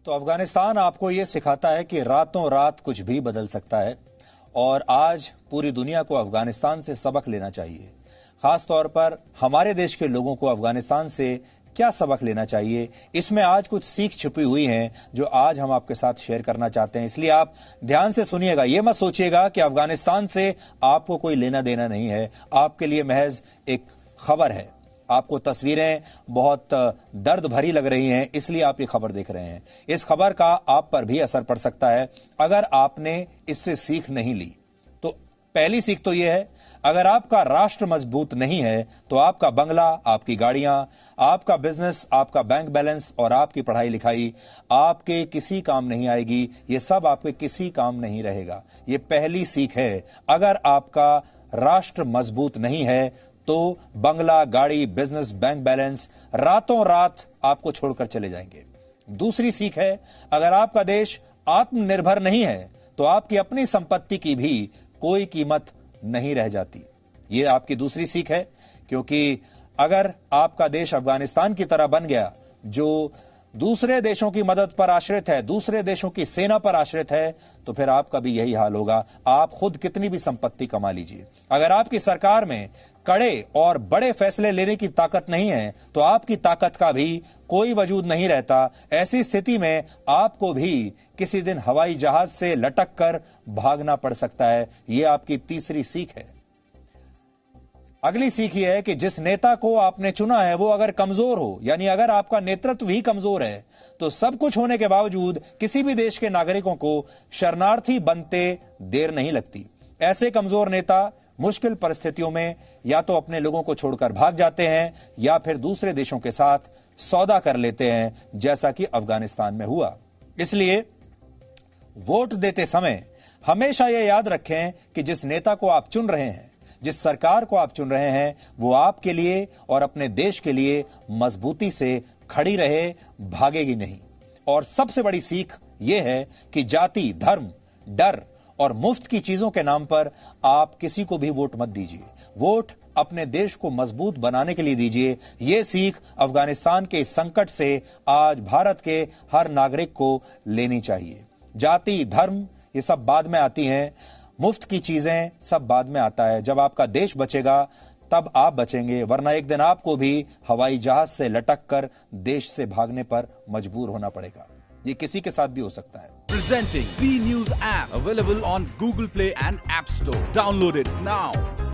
तो अफगानिस्तान आपको ये सिखाता है कि रातों रात कुछ भी बदल सकता है और आज पूरी दुनिया को अफगानिस्तान से सबक लेना चाहिए। खास तौर पर हमारे देश के लोगों को अफगानिस्तान से क्या सबक लेना चाहिए, इसमें आज कुछ सीख छिपी हुई हैं जो आज हम आपके साथ शेयर करना चाहते हैं। इसलिए आप ध्यान से सुनिएगा। ये मत सोचिएगा कि अफगानिस्तान से आपको कोई लेना देना नहीं है, आपके लिए महज एक खबर है। आपको तस्वीरें बहुत दर्द भरी लग रही हैं, इसलिए आप ये खबर देख रहे हैं। इस खबर का आप पर भी असर पड़ सकता है अगर आपने इससे सीख नहीं ली। तो पहली सीख तो यह है, अगर आपका राष्ट्र मजबूत नहीं है तो आपका बंगला, आपकी गाड़ियां, आपका बिजनेस, आपका बैंक बैलेंस और आपकी पढ़ाई लिखाई आपके किसी काम नहीं आएगी। ये सब आपके किसी काम नहीं रहेगा। ये पहली सीख है। अगर आपका राष्ट्र मजबूत नहीं है तो बंगला, गाड़ी, बिजनेस, बैंक बैलेंस रातों रात आपको छोड़कर चले जाएंगे। दूसरी सीख है, अगर आपका देश आत्मनिर्भर नहीं है तो आपकी अपनी संपत्ति की भी कोई कीमत नहीं रह जाती। ये आपकी दूसरी सीख है, क्योंकि अगर आपका देश अफगानिस्तान की तरह बन गया जो दूसरे देशों की मदद पर आश्रित है, दूसरे देशों की सेना पर आश्रित है, तो फिर आपका भी यही हाल होगा। आप खुद कितनी भी संपत्ति कमा लीजिए, अगर आपकी सरकार में कड़े और बड़े फैसले लेने की ताकत नहीं है तो आपकी ताकत का भी कोई वजूद नहीं रहता। ऐसी स्थिति में आपको भी किसी दिन हवाई जहाज से लटक कर भागना पड़ सकता है। यह आपकी तीसरी सीख है। अगली सीख यह है कि जिस नेता को आपने चुना है वो अगर कमजोर हो, यानी अगर आपका नेतृत्व ही कमजोर है, तो सब कुछ होने के बावजूद किसी भी देश के नागरिकों को शरणार्थी बनते देर नहीं लगती। ऐसे कमजोर नेता मुश्किल परिस्थितियों में या तो अपने लोगों को छोड़कर भाग जाते हैं या फिर दूसरे देशों के साथ सौदा कर लेते हैं, जैसा कि अफगानिस्तान में हुआ। इसलिए वोट देते समय हमेशा यह याद रखें कि जिस नेता को आप चुन रहे हैं, जिस सरकार को आप चुन रहे हैं, वो आपके लिए और अपने देश के लिए मजबूती से खड़ी रहे, भागेगी नहीं। और सबसे बड़ी सीख यह है कि जाति, धर्म, डर और मुफ्त की चीजों के नाम पर आप किसी को भी वोट मत दीजिए। वोट अपने देश को मजबूत बनाने के लिए दीजिए। यह सीख अफगानिस्तान के इस संकट से आज भारत के हर नागरिक को लेनी चाहिए। जाति, धर्म ये सब बाद में आती हैं, मुफ्त की चीजें सब बाद में आता है। जब आपका देश बचेगा तब आप बचेंगे, वरना एक दिन आपको भी हवाई जहाज से लटक कर देश से भागने पर मजबूर होना पड़ेगा। ये किसी के साथ भी हो सकता है। Presenting B News app available on Google Play and App Store. Download it now.